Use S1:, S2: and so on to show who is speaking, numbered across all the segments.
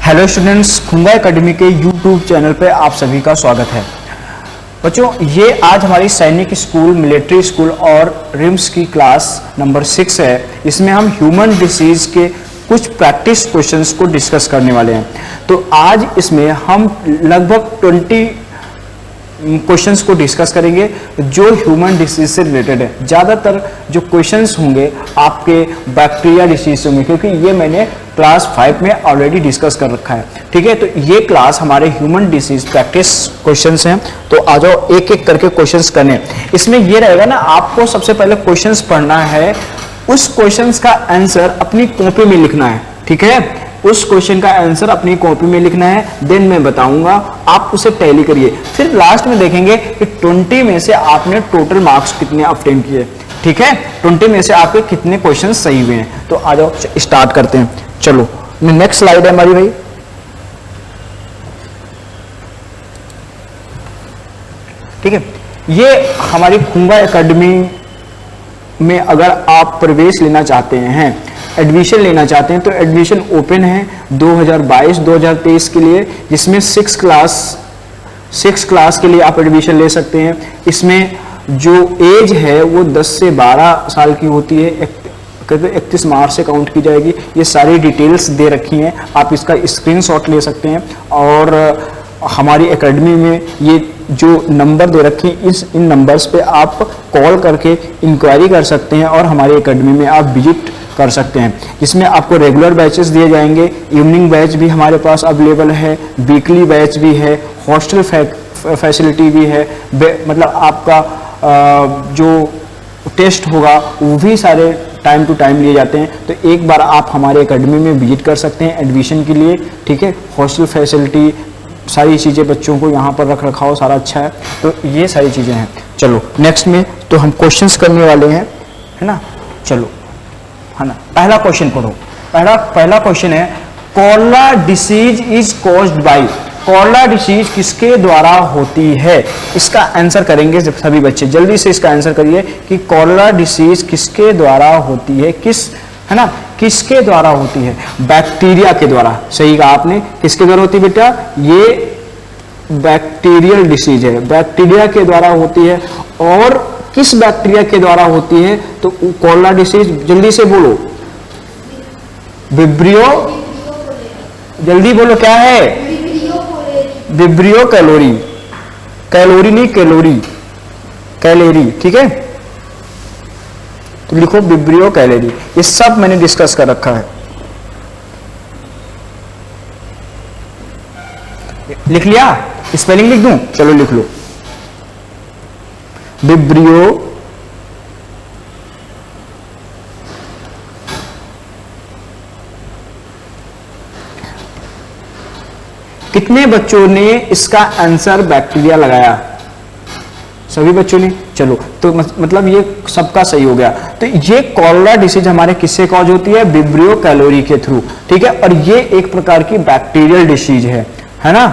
S1: Hello students, Khunga academy के YouTube channel पे आप सभी का स्वागत है। बच्चों, ये आज हमारी सैनिक स्कूल, मिलिट्री स्कूल और रिम्स की क्लास नंबर 6 है। इसमें हम ह्यूमन डिसीज के कुछ प्रैक्टिस क्वेश्चंस को डिस्कस करने वाले हैं। तो आज इसमें हम लगभग 20 क्वेश्चंस को डिस्कस करेंगे जो ह्यूमन डिसीज से रिलेटेड है। ज़्यादातर जो क्वेश्चंस होंगे आपके बैक्टीरिया डिसीज से होंगे, क्योंकि ये मैंने क्लास 5 में ऑलरेडी डिस्कस कर रखा है। ठीक है, तो ये क्लास हमारे ह्यूमन डिसीज प्रैक्टिस क्वेश्चंस हैं। तो आ जाओ एक एक करके क्वेश्चंस करने। इसमें ये रहेगा ना, आपको सबसे पहले क्वेश्चंस पढ़ना है, उस क्वेश्चंस का आंसर अपनी कॉपी में लिखना है। ठीक है, उस क्वेश्चन का आंसर अपनी कॉपी में लिखना है, देन मैं बताऊंगा, आप उसे टैली करिए। फिर लास्ट में देखेंगे कि 20 में से आपने टोटल मार्क्स कितने ऑब्टेन किए। ठीक है, 20 में से आपके कितने क्वेश्चन सही हुए हैं। तो आ जाओ स्टार्ट करते हैं। चलो, नेक्स्ट स्लाइड है हमारी भाई। ठीक है, ये हमारी खुंगा एकेडमी में अगर आप प्रवेश लेना चाहते हैं, एडमिशन लेना चाहते हैं, तो एडमिशन ओपन है 2022-2023 के लिए, जिसमें 6 क्लास के लिए आप एडमिशन ले सकते हैं। इसमें जो एज है वो 10 से 12 साल की होती है, 31 मार्च से काउंट की जाएगी। ये सारी डिटेल्स दे रखी हैं, आप इसका स्क्रीनशॉट ले सकते हैं। और हमारी एकेडमी में ये जो नंबर दे रखे हैं, इन नंबर्स पे आप कॉल करके इंक्वायरी कर सकते हैं और हमारी एकेडमी में आप विजिट कर सकते हैं। इसमें आपको रेगुलर बैचेस दिए जाएंगे, इवनिंग बैच भी हमारे पास अवेलेबल है, वीकली बैच भी है, हॉस्टल फैसिलिटी भी है, मतलब आपका जो टेस्ट होगा वो भी सारे टाइम टू टाइम लिए जाते हैं। तो एक बार आप हमारे एकेडमी में विजिट कर सकते हैं एडमिशन के लिए। ठीक है, हॉस्टल फैसिलिटी, सारी चीज़ें बच्चों को यहाँ पर रख रखाव सारा अच्छा है। तो ये सारी चीज़ें हैं। चलो नेक्स्ट में तो हम क्वेश्चंस करने वाले हैं, है ना। चलो, है ना, पहला क्वेश्चन पढ़ो। पहला क्वेश्चन है, cholera disease is caused by. Cholera disease किसके द्वारा होती है? इसका आंसर करेंगे सभी बच्चे, जल्दी से इसका आंसर करिए कि कॉलरा डिसीज किसके द्वारा होती है, है ना, किसके द्वारा होती है? बैक्टीरिया के द्वारा। सही कहा आपने, किसके द्वारा होती है बेटा? ये बैक्टीरियल डिसीज है, बैक्टीरिया के द्वारा होती है। और किस बैक्टीरिया के द्वारा होती है? तो कॉलरा डिसीज, जल्दी से बोलो, विब्रियो, जल्दी बोलो, क्या है? विब्रियो कैलोरी, कैलोरी नहीं कैलोरी, कैलेरी। ठीक है, तो लिखो विब्रियो कैलेरी। ये सब मैंने डिस्कस कर रखा है, लिख लिया? स्पेलिंग लिख दूं? चलो लिख लो, विब्रियो कितने बच्चों ने इसका आंसर बैक्टीरिया लगाया? सभी बच्चों ने। चलो, तो मतलब ये सबका सही हो गया। तो ये कॉलरा डिसीज हमारे किससे कॉज होती है? विब्रियो कैलोरी के थ्रू। ठीक है, और ये एक प्रकार की बैक्टीरियल डिसीज है ना।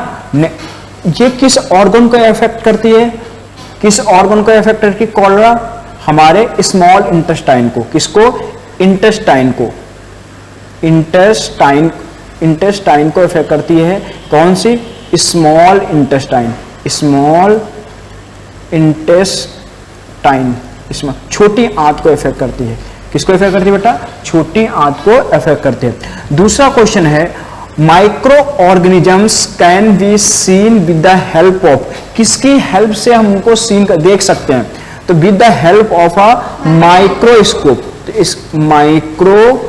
S1: ये किस ऑर्गन को इफेक्ट करती है? किस ऑर्गन को इफेक्ट करती है कॉलरा? हमारे स्मॉल इंटेस्टाइन को। किसको? इंटेस्टाइन को, इंटेस्टाइन को इफेक्ट करती है। कौन सी? स्मॉल इंटेस्टाइन, स्मॉल इंटेस्टाइन, इसमें छोटी आंत को इफेक्ट करती है। किसको इफेक्ट करती है बेटा? छोटी आंत को इफेक्ट करती है। दूसरा क्वेश्चन है, micro organisms can be seen with the help of. किसकी हेल्प से हम उनको सीन कर देख सकते हैं? तो with the help of a microscope. तो इस माइक्रोस्कोप,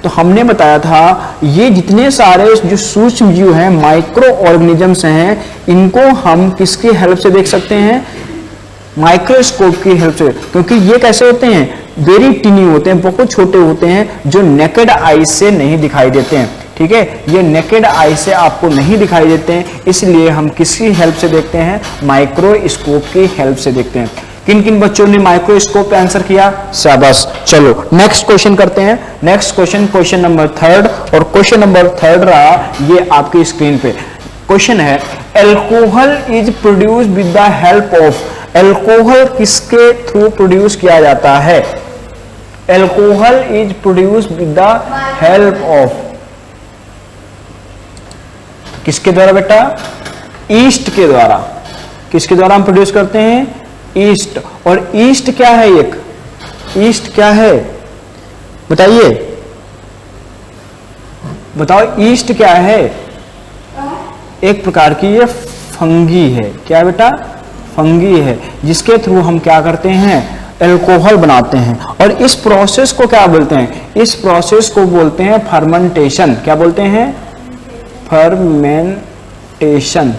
S1: तो हमने बताया था ये जितने सारे जो सूक्ष्म जीव हैं, माइक्रो ऑर्गेनिजम्स हैं, इनको हम किसकी हेल्प से देख सकते हैं? माइक्रोस्कोप की हेल्प से। क्योंकि ये कैसे होते हैं? वेरी टिनी होते हैं, बहुत छोटे होते हैं, जो नेकेड आई से नहीं दिखाई देते हैं। ठीक है, ये नेकेड आई से आपको नहीं दिखाई देते हैं, इसलिए हम किसकी हेल्प से देखते हैं? माइक्रोस्कोप की हेल्प से देखते हैं। किन किन बच्चों ने माइक्रोस्कोप पे आंसर किया? शाबाश। चलो नेक्स्ट क्वेश्चन करते हैं। नेक्स्ट क्वेश्चन नंबर 3, और क्वेश्चन नंबर 3 रहा ये आपकी स्क्रीन पे। क्वेश्चन है, alcohol is produce with the help of. Alcohol किसके थ्रू प्रोड्यूस किया जाता है? Alcohol is produced with the help of किसके द्वारा बेटा? ईस्ट के द्वारा। किसके द्वारा हम प्रोड्यूस करते हैं? ईस्ट। और ईस्ट क्या है? एक ईस्ट क्या है बताइए, बताओ ईस्ट क्या है? एक प्रकार की ये फंगी है। क्या बेटा? फंगी है, जिसके थ्रू हम क्या करते हैं? अल्कोहल बनाते हैं। और इस प्रोसेस को क्या बोलते हैं? इस प्रोसेस को बोलते हैं फर्मेंटेशन। क्या बोलते हैं? फर्मेंटेशन।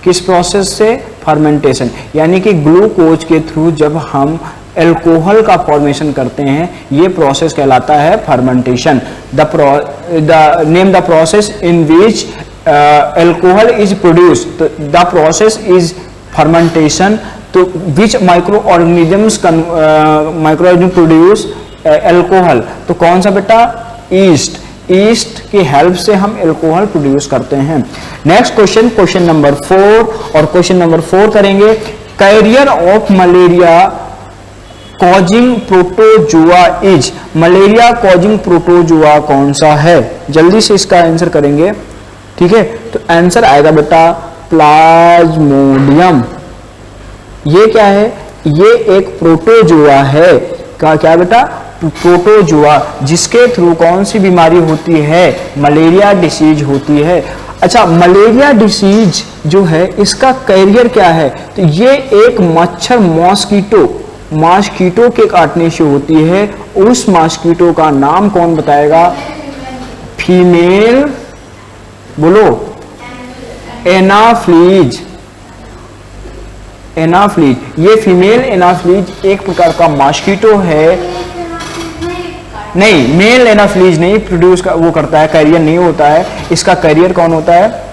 S1: किस प्रोसेस से? फर्मेंटेशन। यानी कि ग्लूकोज के थ्रू जब हम अल्कोहल का फॉर्मेशन करते हैं, ये प्रोसेस कहलाता है fermentation. The name the process in which alcohol is produced, the process is fermentation. तो विच माइक्रो ऑर्गेनिजम्स प्रोड्यूस अल्कोहल, तो कौन सा बेटा? ईस्ट। ईस्ट की हेल्प से हम अल्कोहल प्रोड्यूस करते हैं। नेक्स्ट क्वेश्चन, क्वेश्चन नंबर 4, और क्वेश्चन नंबर 4 करेंगे, carrier of malaria causing protozoa is. Malaria causing protozoa कौन सा है? जल्दी से इसका आंसर करेंगे, ठीक है? तो आंसर आएगा बेटा प्लाज्मोडियम। ये क्या है? ये एक प्रोटोजुआ है। क्या बेटा? प्रोटोजुआ, जिसके थ्रू कौन सी बीमारी होती है? मलेरिया डिसीज होती है। अच्छा, मलेरिया डिसीज जो है इसका कैरियर क्या है? तो ये एक मच्छर मॉस्किटो के काटने से होती है। उस मॉस्किटो का नाम कौन बताएगा? फीमेल, बोलो, एनाफ्लीज। एनाफ्लीज, ये फीमेल एनाफ्लीज एक प्रकार का मॉस्किटो है। नहीं, मेल एनाफ्लीज नहीं प्रोड्यूस का वो करता है, कैरियर नहीं होता है। इसका कैरियर कौन होता है?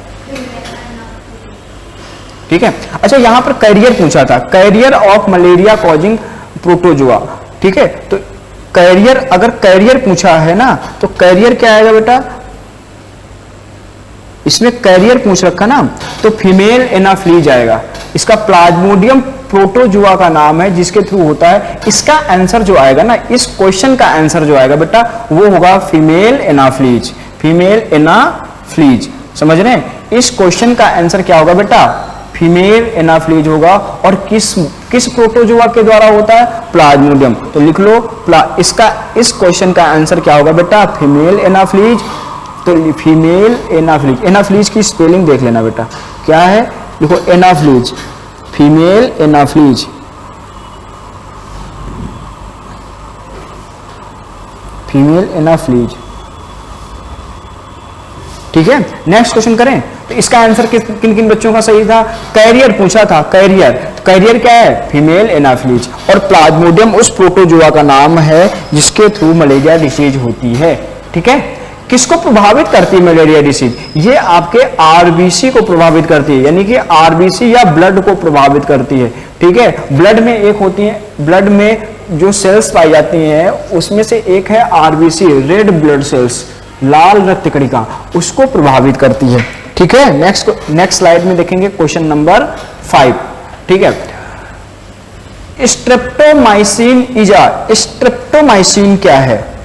S1: ठीक है। अच्छा, यहां पर कैरियर पूछा था, carrier of malaria causing protozoa, ठीक है? तो कैरियर, अगर कैरियर पूछा है ना, तो कैरियर क्या आएगा बेटा? इसमें कैरियर पूछ रखा ना, तो फीमेल एनाफ्लीज आएगा। इसका प्लाज्मोडियम प्रोटोजुआ का नाम है, जिसके थ्रू होता है। इसका आंसर जो आएगा ना, इस क्वेश्चन का आंसर जो आएगा बेटा, वो होगा फीमेल एनाफ्लीज। फीमेल एनाफ्लीज, समझ रहे हैं? इस क्वेश्चन का आंसर क्या होगा बेटा? फीमेल एनाफ्लीज होगा। और किस प्रोटोजुआ के द्वारा होता है? प्लाज्मोडियम। तो लिख लो इसका, इस क्वेश्चन का आंसर क्या होगा बेटा? Female Anopheles. तो फीमेल एनाफ्लीज, एनाफ्लीज की स्पेलिंग देख लेना बेटा, क्या है? देखो, Anopheles, female Anopheles. Female Anopheles, ठीक है। नेक्स्ट क्वेश्चन करें, तो इसका आंसर किन किन बच्चों का सही था? कैरियर पूछा था, कैरियर। कैरियर क्या है? Female Anopheles. और प्लाज्मोडियम उस प्रोटोजुआ का नाम है जिसके थ्रू मलेरिया डिसीज होती है, ठीक है। किसको प्रभावित करती है मलेरिया डिसीज? ये आपके आरबीसी को प्रभावित करती है, यानी कि आरबीसी या ब्लड को प्रभावित करती है, ठीक है। ब्लड में एक होती है, ब्लड में जो सेल्स पाई जाती हैं उसमें से एक है आरबीसी, रेड ब्लड सेल्स, लाल रक्त कणिका, उसको प्रभावित करती है, ठीक है। नेक्स्ट स्लाइड में देखेंगे क्वेश्चन नंबर 5, ठीक है। स्ट्रेप्टोमाइसिन इजा, स्ट्रेप्टोमाइसिन क्या है?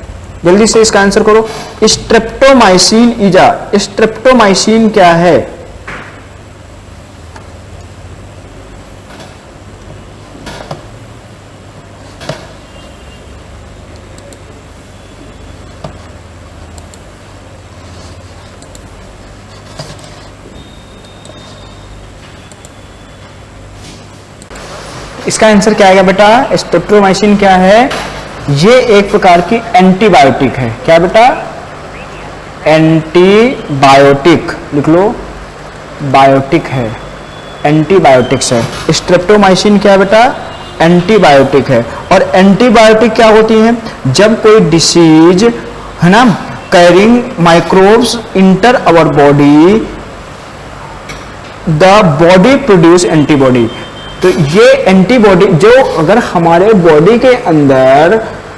S1: जल्दी से इसका आंसर करो। स्ट्रेप्टोमाइसिन इजा, स्ट्रेप्टोमाइसिन क्या है? इसका आंसर क्या आएगा बेटा? स्ट्रेप्टोमाइसिन क्या है? ये एक प्रकार की एंटीबायोटिक है। क्या बेटा? एंटीबायोटिक, लिख लो, बायोटिक है, एंटीबायोटिक्स है। स्ट्रेप्टोमाइसिन क्या बेटा? एंटीबायोटिक है। और एंटीबायोटिक क्या होती है? जब कोई डिसीज है ना, carrying microbes enter our body, the body produce antibody. तो ये एंटीबॉडी जो अगर हमारे बॉडी के अंदर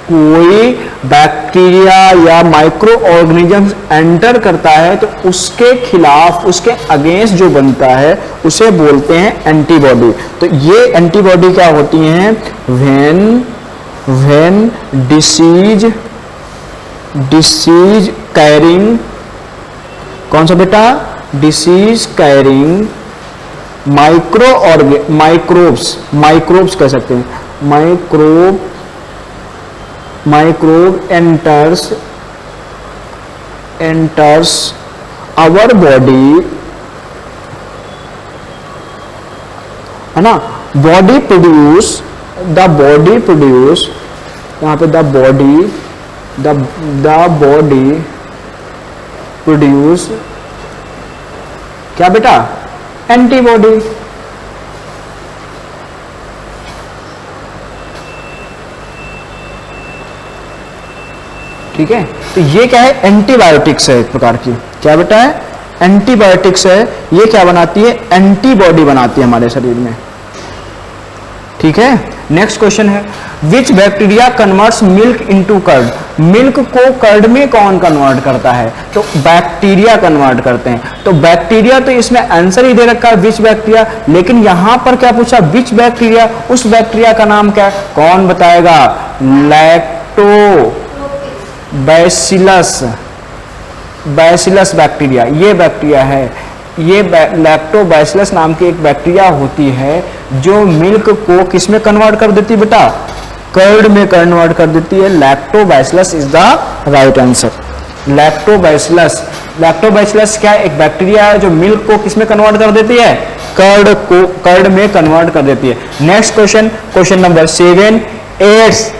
S1: कोई बैक्टीरिया या माइक्रो ऑर्गेनिजम्स एंटर करता है तो उसके खिलाफ, उसके अगेंस्ट जो बनता है उसे बोलते हैं एंटीबॉडी। तो ये एंटीबॉडी क्या होती हैं? व्हेन डिसीज कैरिंग, कौन सा बेटा? डिसीज कैरिंग माइक्रोब्स कह सकते हैं, माइक्रोब एंटर्स आवर बॉडी, है ना, बॉडी प्रोड्यूस यहाँ पे द बॉडी प्रोड्यूस क्या बेटा, एंटीबॉडी। ठीक है, तो ये क्या है, एंटीबायोटिक्स है एक प्रकार की, क्या बेटा है, एंटीबायोटिक्स है। ये क्या बनाती है, एंटीबॉडी बनाती है हमारे शरीर में। ठीक है, नेक्स्ट क्वेश्चन है, which bacteria converts milk into curd, milk को कर्ड में कौन कन्वर्ट करता है, तो बैक्टीरिया कन्वर्ट करते हैं। तो बैक्टीरिया, तो इसमें आंसर ही दे रखा है विच बैक्टीरिया, लेकिन यहां पर क्या पूछा, विच बैक्टीरिया, उस बैक्टीरिया का नाम क्या है, कौन बताएगा, बैसिलस बैक्टीरिया, ये बैक्टीरिया है, ये लैक्टोबैसिलस नाम की एक बैक्टीरिया होती है जो मिल्क को किस में कन्वर्ट कर देती है बेटा, कर्ड में कन्वर्ट कर देती है। Lactobacillus is the right answer. Lactobacillus क्या है, एक बैक्टीरिया है जो मिल्क को किस में कन्वर्ट कर देती है, कर्ड में कन्वर्ट कर देती है। Next question, question number 7, AIDS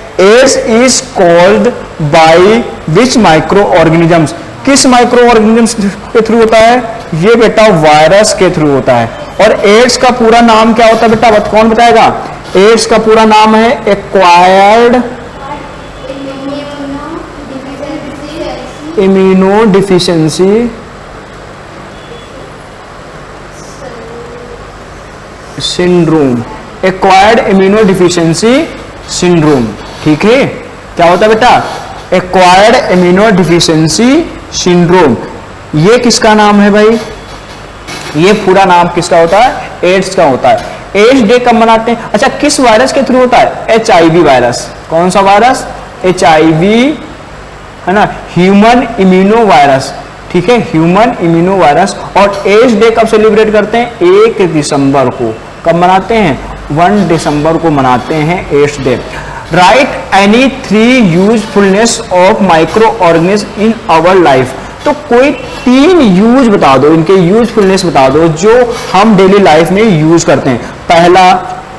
S1: is called by which micro organisms, किस माइक्रो ऑर्गेनिजम्स के थ्रू होता है, ये बेटा वायरस के थ्रू होता है। और एड्स का पूरा नाम क्या होता है बेटा, कौन बताएगा, एड्स का पूरा नाम है acquired immuno deficiency syndrome, acquired immuno deficiency syndrome. ठीक है, क्या होता है बेटा, एक्वायर्ड इम्यूनो डिफिशियंसी सिंड्रोम। ये किसका नाम है भाई, ये पूरा नाम किसका होता है, एड्स का होता है। एड्स डे कब मनाते हैं, अच्छा किस वायरस के थ्रू होता है, HIV वायरस, कौन सा वायरस, HIV, है ना, ह्यूमन इम्यूनो वायरस। ठीक है, ह्यूमन इम्यूनो वायरस। और एड्स डे कब सेलिब्रेट करते हैं, 1 दिसंबर को। कब मनाते हैं, 1 दिसंबर को मनाते हैं AIDS day. Write any 3 usefulness of micro organism in our life, तो कोई 3 यूज बता दो, इनके यूजफुलनेस बता दो जो हम डेली लाइफ में यूज करते हैं।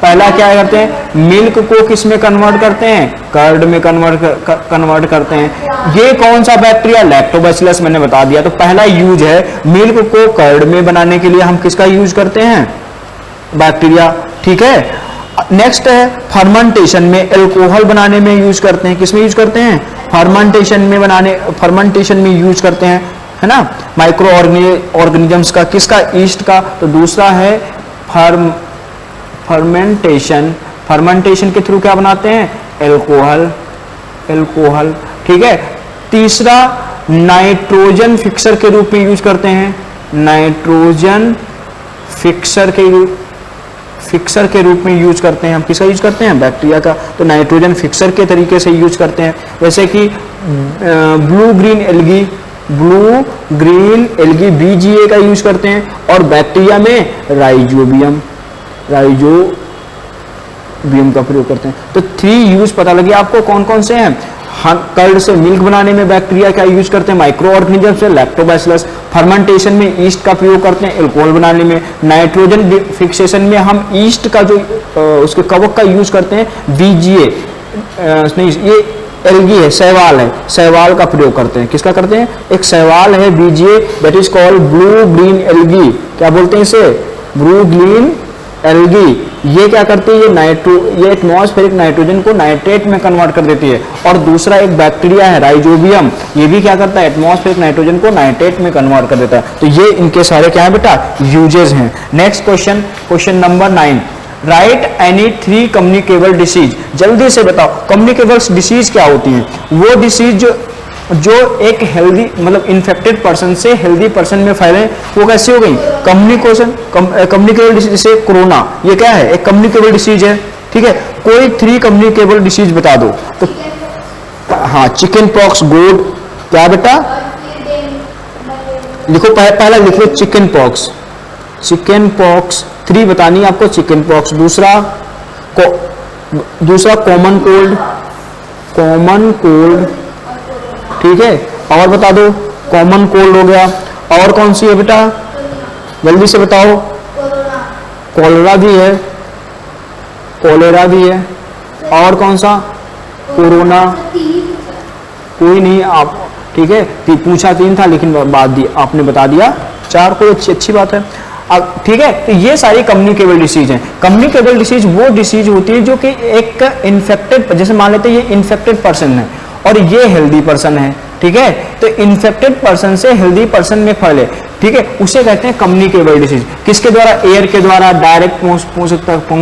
S1: पहला क्या करते हैं, मिल्क को किस में कन्वर्ट करते हैं, कर्ड में कन्वर्ट करते हैं। ये कौन सा बैक्टीरिया, लैक्टोबैसिलस, मैंने बता दिया। तो पहला यूज है, मिल्क को कर्ड में बनाने के लिए हम किसका यूज करते हैं, बैक्टीरिया। ठीक है, नेक्स्ट है फर्मेंटेशन में, एल्कोहल बनाने में यूज करते हैं, किसमें यूज करते हैं, फर्मेंटेशन में यूज करते हैं, है ना, माइक्रो ऑर्गेनिजम्स का, किसका, ईस्ट का। तो दूसरा है फर्मेंटेशन के थ्रू क्या बनाते हैं, एल्कोहल। ठीक है, तीसरा नाइट्रोजन फिक्सर के रूप में यूज करते हैं, नाइट्रोजन फिक्सर के रूप में यूज करते हैं। हम किसका यूज करते हैं, बैक्टीरिया का। तो नाइट्रोजन फिक्सर के तरीके से यूज करते हैं, जैसे कि ब्लू ग्रीन एल्गी BGA का यूज करते हैं। और बैक्टीरिया में राइजोबियम का प्रयोग करते हैं। तो 3 यूज पता लगे आपको कौन कौन से हैं। कर्ड से मिल्क बनाने में बैक्टीरिया क्या यूज करते हैं, माइक्रो ऑर्गेनिज्म से लैक्टोबैसिलस। फर्मेंटेशन में ईस्ट का प्रयोग करते हैं, एल्कोहल बनाने में। नाइट्रोजन फिक्सेशन में हम ईस्ट का जो उसके कवक का यूज करते हैं, BGA नहीं, ये एल्गी है, शैवाल का प्रयोग करते हैं। किसका करते हैं, एक शैवाल है BGA, that is called blue green algae. क्या बोलते हैं इसे, ब्लू ग्रीन एल्गी। ये क्या करती है, ये एटमॉस्फेरिक नाइट्रोजन को नाइट्रेट में कन्वर्ट कर देती है। और दूसरा एक बैक्टीरिया है राइजोबियम, ये भी क्या करता है, एटमॉस्फेरिक नाइट्रोजन को नाइट्रेट में कन्वर्ट कर देता है। तो ये इनके सारे क्या है बेटा, यूजेस हैं। Next question number 9, right any 3 communicable disease. जल्दी से बताओ कम्युनिकेबल डिसीज क्या होती है। वो डिसीज जो एक हेल्दी मतलब इन्फेक्टेड पर्सन से हेल्दी पर्सन में फैले, वो कैसे हो गई, कम्युनिकेबल डिसीज। जैसे कोरोना, ये क्या है, एक कम्युनिकेबल डिसीज है। ठीक है, कोई 3 कम्युनिकेबल डिसीज बता दो। तो हाँ, चिकन पॉक्स, गोड, क्या बेटा, लिखो, पहला लिख लो चिकन पॉक्स, चिकन पॉक्स 3 बतानी है आपको, चिकन पॉक्स। दूसरा कॉमन कोल्ड, कॉमन कोल्ड, ठीक है, और बता दो, कॉमन कोल्ड हो गया। और कौन सी है बेटा, जल्दी से बताओ। कोलेरा भी है, कोलेरा भी है, और कौन सा, कोरोना, कोई नहीं आप, ठीक है, पूछा 3 था लेकिन बाद दी आपने बता दिया 4, कोई अच्छी बात है। अब ठीक है, तो ये सारी कम्युनिकेबल डिसीज हैं। कम्युनिकेबल डिसीज वो डिसीज होती है जो कि एक इन्फेक्टेड, जैसे मान लेते हैं ये इन्फेक्टेड पर्सन है और ये हेल्दी पर्सन है, ठीक है, तो इन्फेक्टेड पर्सन से हेल्दी पर्सन में फैले, ठीक है, उसे कहते हैं कम्युनिकेबल डिसीज। किसके द्वारा, एयर के द्वारा डायरेक्ट पहुंच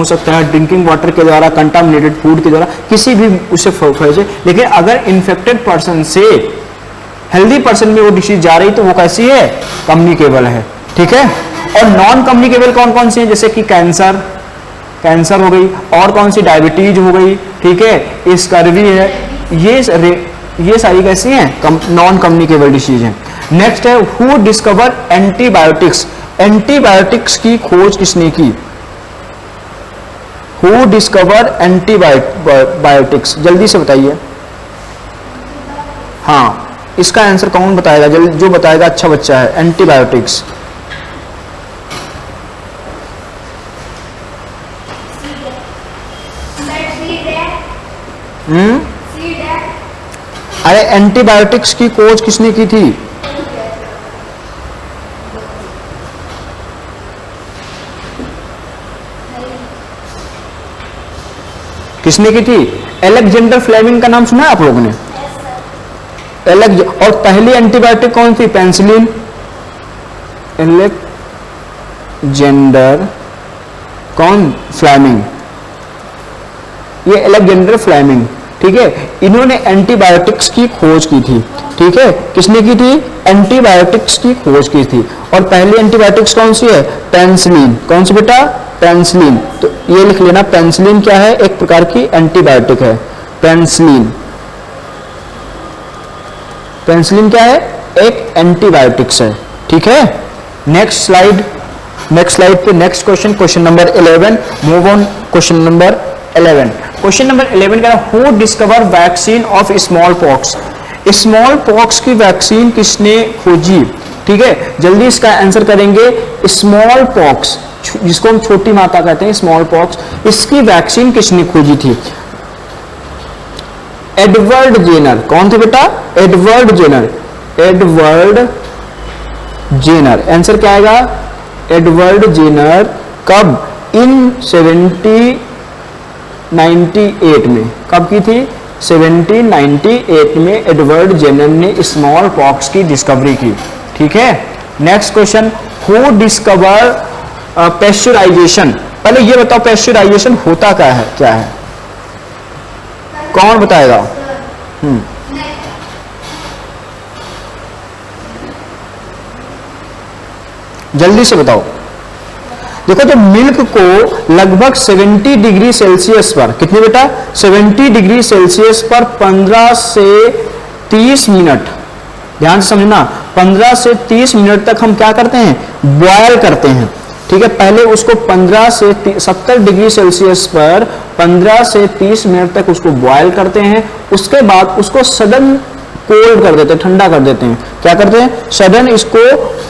S1: सकता है, ड्रिंकिंग वाटर के द्वारा, कंटामिनेटेड फूड के द्वारा, किसी भी उसे फैले। लेकिन अगर इन्फेक्टेड पर्सन से हेल्दी पर्सन में वो डिसीज जा रही तो वो कैसी है, कम्युनिकेबल है, ठीक है। और नॉन कम्युनिकेबल कौन कौन सी है, जैसे कि कैंसर, कैंसर हो गई, और कौन सी, डायबिटीज हो गई, ठीक है, स्कर्वी है, ये सारी कैसी हैं, नॉन कम्युनिकेबल डिसीज हैं। नेक्स्ट है हु डिस्कवर एंटीबायोटिक्स, एंटीबायोटिक्स की खोज किसने की, हु डिस्कवर एंटीबायोटिक्स, जल्दी से बताइए। हाँ, इसका आंसर कौन बताएगा, जल्दी जो बताएगा अच्छा बच्चा है। एंटीबायोटिक्स, अरे एंटीबायोटिक्स की खोज किसने की थी, किसने की थी, अलेक्जेंडर फ्लेमिंग का नाम सुना है आप लोगों ने, और पहली एंटीबायोटिक कौन थी, पेनिसिलिन, अलेक्जेंडर कौन, फ्लेमिंग, ये अलेक्जेंडर फ्लेमिंग, ठीक है, इन्होंने एंटीबायोटिक्स की खोज की थी, ठीक है, किसने की थी, एंटीबायोटिक्स की खोज की थी। और पहली एंटीबायोटिक्स कौन सी है, पेनिसिलिन, कौन सी बेटा, पेनिसिलिन, तो ये लिख लेना, पेनिसिलिन क्या है, एक प्रकार की एंटीबायोटिक है, पेनिसिलिन, पेनिसिलिन क्या है, एक एंटीबायोटिक्स है, ठीक है। नेक्स्ट स्लाइड पे next question number 11, move on, question number 11। Question number 11 का who discover vaccine of small pox, small pox की वैक्सीन किसने खोजी, ठीक है, जल्दी इसका आंसर करेंगे। स्मॉल पॉक्स जिसको हम छोटी माता कहते हैं, स्मॉल पॉक्स, इसकी वैक्सीन किसने खोजी थी, एडवर्ड जेनर, कौन थे बेटा, Edward Jenner, Edward Jenner, answer क्या आएगा, एडवर्ड जेनर, कब, इन 1798 में, कब की थी, 1798 में एडवर्ड जेनर ने स्मॉल पॉक्स की डिस्कवरी की, ठीक है। Next question, who discover pasteurisation, पहले ये बताओ पेस्चराइजेशन होता क्या है, कौन बताएगा, जल्दी से बताओ। देखो, तो मिल्क को लगभग 70 डिग्री सेल्सियस पर, कितने बेटा, 70 डिग्री सेल्सियस पर 15 से 30 मिनट, ध्यान से समझना, 15 से 30 मिनट तक हम क्या करते हैं, बॉयल करते हैं, ठीक है। पहले उसको 15 से 70 डिग्री सेल्सियस पर 15 से 30 मिनट तक उसको बॉयल करते हैं, उसके बाद उसको सडन कोल्ड कर देते हैं, ठंडा कर देते हैं, क्या करते हैं, सडन इसको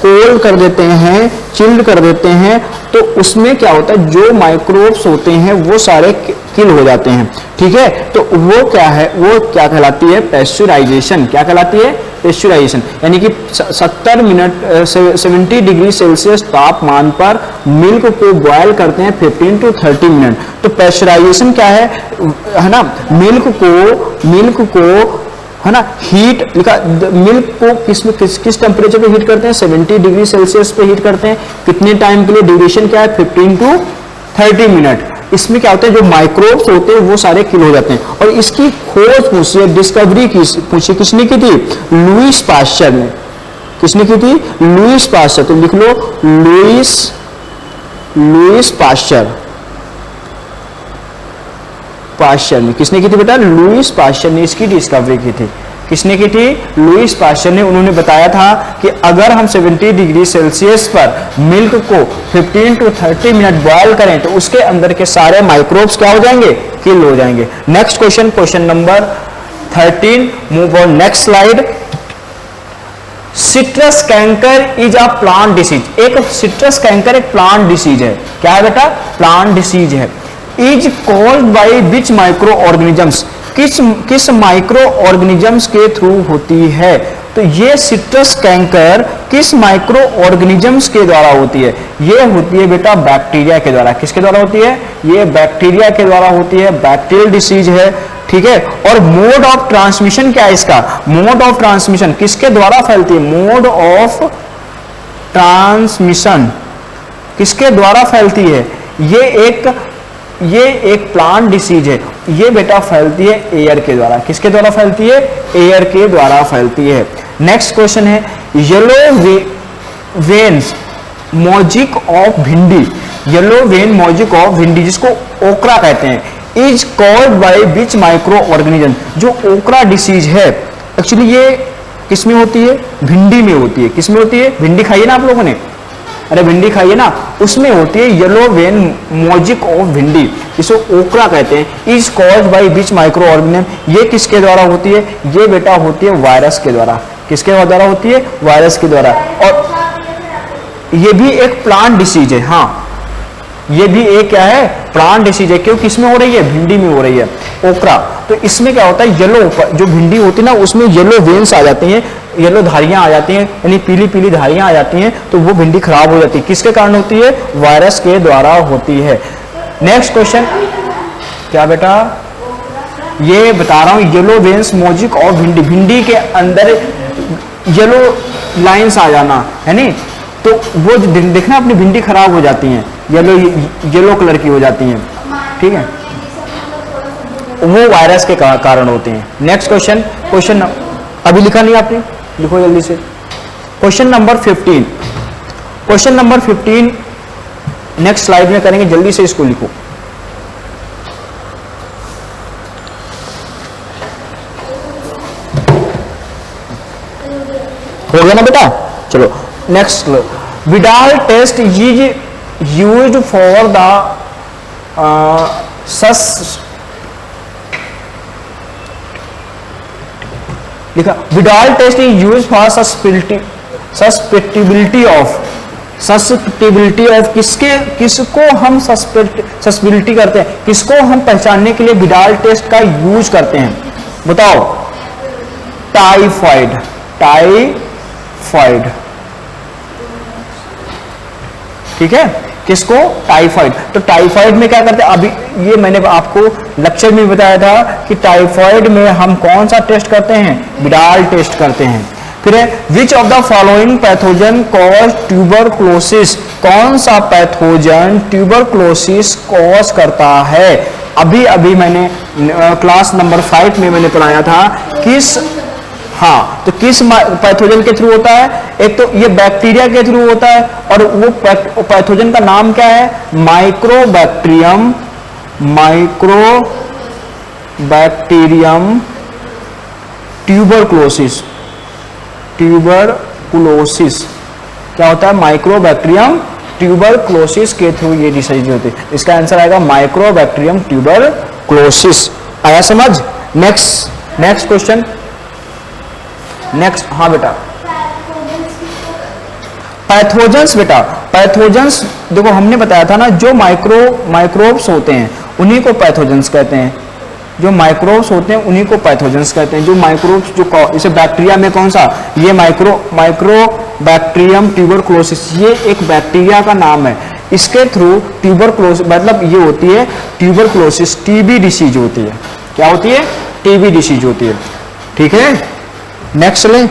S1: कोल्ड कर देते हैं, चिल्ड कर देते हैं, तो उसमें क्या होता है, जो माइक्रोब्स होते हैं वो सारे किल हो जाते हैं, ठीक है। तो वो क्या है, वो क्या कहलाती है, पेस्चराइजेशन, क्या कहलाती है, पेस्चराइजेशन, यानी कि 70 डिग्री सेल्सियस तापमान पर मिल्क को बॉयल करते हैं 15 to 30 मिनट, तो पेस्चराइजेशन क्या है ना, मिल्क को है ना, हीट लिखा, मिल्क को किस टेम्परेचर पे हीट करते हैं, 70 डिग्री सेल्सियस पे हीट करते हैं, कितने टाइम के लिए, ड्यूरेशन क्या है, 15 to 30 मिनट। इसमें क्या होता है, जो माइक्रोब्स होते हैं वो सारे किल हो जाते हैं। और इसकी खोज पूछी, डिस्कवरी पूछी, किसने की थी, लुईस पाश्चर ने, किसने की थी, लुईस पाश्चर, तो लिख लो लुईस पाश्चर ने, किसने की थी बेटा, लुईस पाश्चर ने इसकी डिस्कवरी की थी, किसने की थी? लुईस पास्चर ने। उन्होंने बताया था कि अगर हम 70 डिग्री सेल्सियस पर मिल्क को 15 to 30 मिनट बॉयल करें तो उसके अंदर के सारे माइक्रोब्स क्या हो जाएंगे? किल हो जाएंगे। Next question, question number 13, move on next slide. Citrus canker is a plant disease. एक सिट्रस कैंकर एक प्लांट डिसीज है। क्या है बेटा? प्लांट डिसीज है। Is called by which micro organisms? किस माइक्रो ऑर्गेनिजम्स के थ्रू होती है? तो ये सिट्रस कैंकर किस माइक्रो ऑर्गेनिजम्स के द्वारा होती है? ये होती है बेटा बैक्टीरिया के द्वारा। किसके द्वारा होती है? ये बैक्टीरिया के द्वारा होती है। बैक्टीरियल डिसीज है, ठीक है। और मोड ऑफ ट्रांसमिशन क्या है इसका? मोड ऑफ ट्रांसमिशन किसके द्वारा फैलती है? मोड ऑफ ट्रांसमिशन किसके द्वारा फैलती है? ये एक प्लांट डिसीज है। ये बेटा फैलती है एयर के द्वारा। किसके द्वारा फैलती है? एयर के द्वारा फैलती है। नेक्स्ट क्वेश्चन है, येलो वेन्स मोजिक ऑफ भिंडी। येलो वेन मोजिक ऑफ भिंडी, जिसको ओकरा कहते हैं, is called by which micro organism? जो ओकरा डिसीज है एक्चुअली ये किसमें होती है? भिंडी में होती है। किसमें होती है? भिंडी खाई है ना आप लोगों ने? अरे भिंडी खाइए ना, उसमें होती है येलो वेन मोजिक ऑफ भिंडी, जिसको ओकरा कहते हैं। Is caused by which micro organism? ये किसके द्वारा होती है? ये बेटा होती है वायरस के द्वारा। किसके द्वारा होती है? वायरस के द्वारा। और ये भी एक प्लांट डिसीज है। हाँ, ये भी एक क्या है? प्लांट डिसीज है। क्यों? किसमें हो रही है? भिंडी में हो रही है, ओकरा। तो इसमें क्या होता है? येलो, जो भिंडी होती है ना उसमें येलो वेन्स आ जाती हैं, येलो धारियां आ जाती हैं, यानी पीली पीली धारियां आ जाती हैं, तो वो भिंडी खराब हो जाती है। किसके कारण होती है? वायरस के द्वारा होती है। नेक्स्ट क्वेश्चन, क्या बेटा? ये बता रहा हूं, येलो वेन्स मोजिक और भिंडी, भिंडी के अंदर येलो लाइंस आ जाना है नहीं, तो वो देखना अपनी भिंडी खराब हो जाती हैं, येलो कलर की हो जाती हैं, ठीक है, वो वायरस के कारण होते हैं। नेक्स्ट क्वेश्चन, क्वेश्चन अभी लिखा नहीं आपने? लिखो जल्दी से। Question number 15, question number 15 next slide में करेंगे, जल्दी से इसको लिखो। हो गया ना बेटा? चलो next, Widal test is used for the लिखा, Widal test is used for susceptibility of किसको हम सस्पेक्टिबिलिटी करते हैं, किसको हम पहचानने के लिए विडाल टेस्ट का यूज करते हैं? बताओ। टाइफाइड, ठीक है, किसको? टाइफाइड। तो टाइफाइड में क्या करते हैं? अभी ये मैंने आपको लेक्चर में बताया था कि टाइफाइड में हम कौन सा टेस्ट करते हैं? विडाल टेस्ट करते हैं। फिर है, which of the following pathogen cause tuberculosis? कौन सा पैथोजन ट्यूबरक्लोसिस कॉज करता है? अभी मैंने क्लास नंबर 5 में मैंने पढ़ाया था किस, हाँ, तो किस पैथोजन के थ्रू होता है? एक तो ये बैक्टीरिया के थ्रू होता है, और वो पैथोजन का नाम क्या है? Mycobacterium tuberculosis. क्या होता है? माइक्रोबैक्टीरियम ट्यूबरक्लोसिस के थ्रू ये डिसीज होती है। इसका आंसर आएगा माइक्रोबैक्टीरियम ट्यूबरक्लोसिस। आया समझ? नेक्स्ट क्वेश्चन, नेक्स्ट, हाँ बेटा, पैथोजेंस। बेटा पैथोजेंस देखो, हमने बताया था ना, जो माइक्रोब्स होते हैं उन्हीं को पैथोजेंस कहते हैं। जो माइक्रोब्स होते हैं उन्हीं को पैथोजेंस कहते हैं। जो माइक्रोब्स, जो इसे बैक्टीरिया में कौन सा? ये माइक्रोबैक्टीरियम ट्यूबरक्लोसिस, ये एक बैक्टीरिया का नाम है। इसके थ्रू ट्यूबरक्लोसिस, मतलब ये होती है ट्यूबरक्लोसिस, टीबी डिसीज होती है। क्या होती है? टीबी डिसीज होती है, ठीक है। नेक्स्ट ले,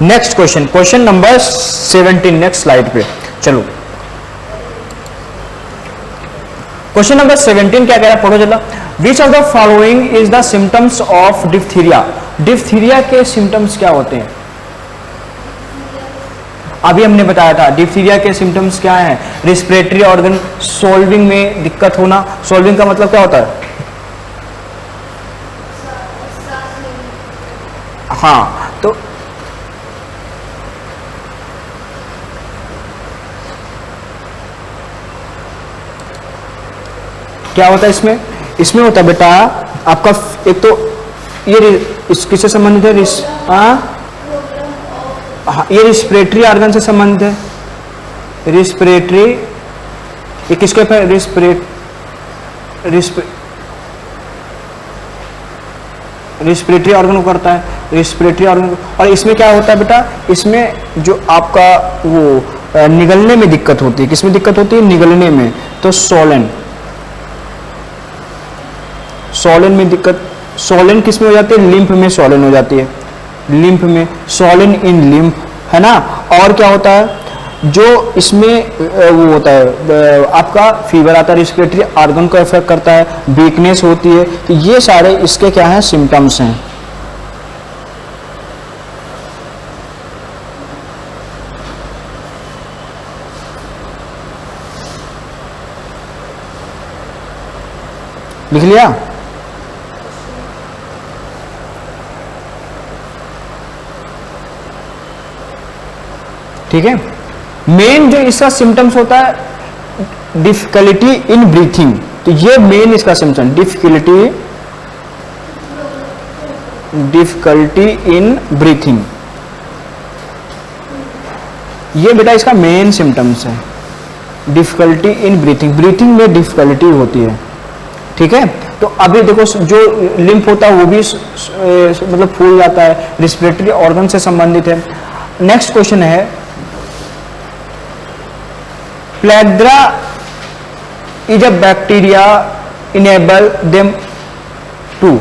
S1: next question, question number 17, next slide पे चलो। क्वेश्चन नंबर 17 क्या कह रहा है? पढ़ो जरा। Which of the following is the symptoms of diphtheria? Diphtheria के सिम्टम्स क्या होते हैं? अभी हमने बताया था डिप्थीरिया के सिम्टम्स क्या है, रिस्पिरेटरी ऑर्गन सॉल्विंग में दिक्कत होना। सॉल्विंग का मतलब क्या होता है? हाँ, तो क्या होता है इसमें? इसमें होता है बेटा आपका एक तो ये किससे संबंधित है? ये रिस्पिरेटरी ऑर्गन से संबंधित है। रिस्पिरेटरी, ये किसके पर? रिस्पिरेटरी ऑर्गन को करता है, रिस्पिरेटरी ऑर्गन। और इसमें क्या होता है बेटा? इसमें जो आपका वो निगलने में दिक्कत होती है। किसमें दिक्कत होती है? निगलने में। तो सोलन में दिक्कत। सोलन किस में हो जाती है? लिम्फ में सोलन हो जाती है, लिम्फ में, सोलन इन लिम्फ, है ना। और क्या होता है? जो इसमें वो होता है आपका फीवर आता है, रिस्पिरेटरी ऑर्गन को इफेक्ट करता है, वीकनेस होती है। तो ये सारे इसके क्या हैं? सिम्टम्स हैं। लिख लिया? ठीक है। मेन जो इसका सिम्टम्स होता है डिफिकल्टी इन ब्रीथिंग। तो ये मेन इसका सिम्टम, डिफिकल्टी इन ब्रीथिंग। ये बेटा इसका मेन सिम्टम्स है, डिफिकल्टी इन ब्रीथिंग। ब्रीथिंग में डिफिकल्टी होती है। ठीक है। तो अभी देखो जो लिम्फ होता है वो भी मतलब फूल जाता है, रिस्पिरेटरी ऑर्गन से संबंधित है। नेक्स्ट क्वेश्चन है, flagella is a bacteria enable them to.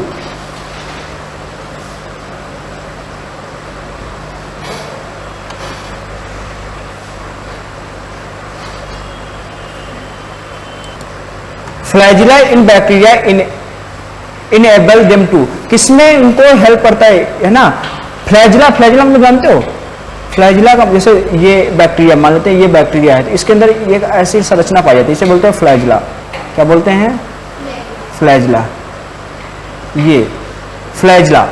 S1: Flagella in bacteria enable them to, किसमें इनको हेल्प करता है ना? फ्लैजिला, फ्लैजिला मतलब जानते हो? फ्लैजिला का जैसे ये बैक्टीरिया, मान लेते हैं ये बैक्टीरिया है, तो इसके अंदर एक ऐसी संरचना पाई जाती है, इसे बोलते हैं फ्लैजिला। क्या बोलते हैं? फ्लैजिला। ये फ्लैजिला।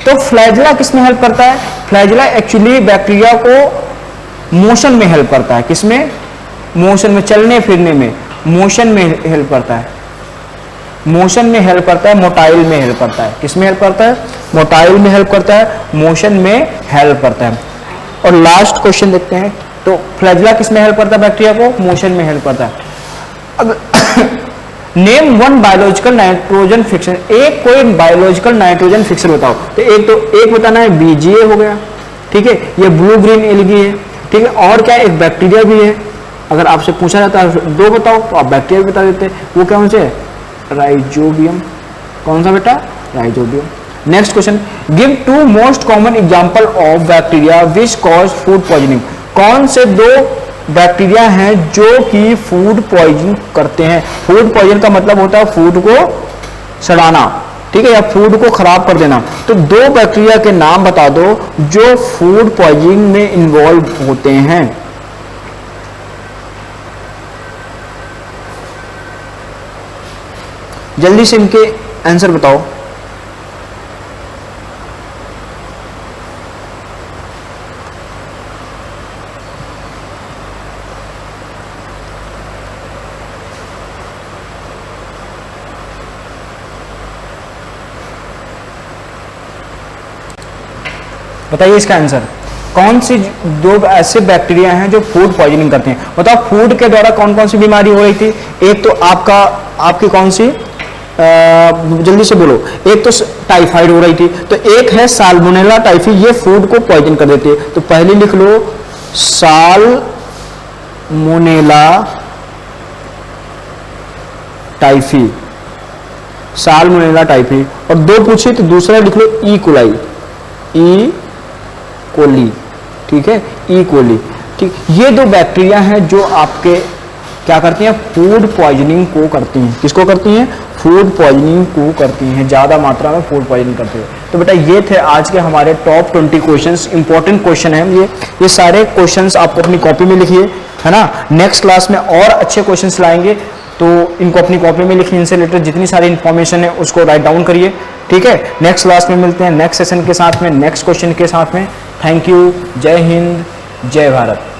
S1: तो फ्लैजिला किसमें हेल्प करता है? फ्लैजिला एक्चुअली बैक्टीरिया को मोशन में हेल्प करता है। किसमें? मोशन में, चलने फिरने में, मोशन में हेल्प करता है। मोशन में हेल्प करता है, मोटाइल में हेल्प करता है। किसमें हेल्प करता है? मोटाइल में हेल्प करता है, मोशन में हेल्प करता है। और लास्ट क्वेश्चन देखते हैं। तो फ्लैजिला किसमें हेल्प करता है? बैक्टीरिया को मोशन में हेल्प करता है। अब name one biological nitrogen fixer, एक कोई बायोलॉजिकल नाइट्रोजन फिक्सर बताओ। तो एक बताना है, बीजीए हो गया, ठीक है, ये ब्लू ग्रीन एल्गी है, ठीक है। और क्या, एक बैक्टीरिया भी है। अगर आपसे पूछा जाता है दो बताओ तो आप बैक्टीरिया भी बता देते, वो कौन से? राइजोबियम। कौन सा बेटा? Rhizobium. Next question, give two most common example of bacteria which cause food poisoning. कौन से दो बैक्टीरिया हैं जो कि फूड पॉइजन करते हैं? फूड पॉइजन का मतलब होता है फूड को सड़ाना, ठीक है, या फूड को खराब कर देना। तो दो बैक्टीरिया के नाम बता दो जो फूड पॉइजनिंग में इन्वॉल्व होते हैं। जल्दी से इनके आंसर बताओ। बताइए इसका आंसर। कौन सी दो ऐसे बैक्टीरिया हैं जो फूड पॉइजनिंग करते हैं? बताओ फूड के द्वारा कौन कौन सी बीमारी हो रही थी? एक तो आपकी कौन सी, जल्दी से बोलो। एक तो टाइफाइड हो रही थी, तो एक है साल्मोनेला टाइफी, ये फूड को पॉइजन कर देती है। तो पहले लिख लो साल्मोनेला टाइफी, साल्मोनेला टाइफी। और दो पूछे तो दूसरा लिख लो ई कोलाई, ई कोली, ठीक है, ई कोली, ठीक। ये दो बैक्टीरिया हैं जो आपके क्या करती हैं? फूड पॉइजनिंग को करती हैं। किसको करती हैं? फूड पॉइजनिंग को करती हैं, ज्यादा मात्रा में फूड पॉइजनिंग करती है। तो बेटा ये थे आज के हमारे टॉप 20 क्वेश्चंस, इंपॉर्टेंट क्वेश्चन है ये सारे क्वेश्चंस आपको अपनी कॉपी में लिखिए, है ना। नेक्स्ट क्लास में और अच्छे क्वेश्चंस लाएंगे, तो इनको अपनी कॉपी में लिखिए, इनसे रिलेटेड जितनी सारी इंफॉर्मेशन है उसको राइट डाउन करिए, ठीक है। नेक्स्ट क्लास में मिलते हैं नेक्स्ट सेशन के साथ में, नेक्स्ट क्वेश्चन के साथ में। थैंक यू, जय हिंद, जय भारत।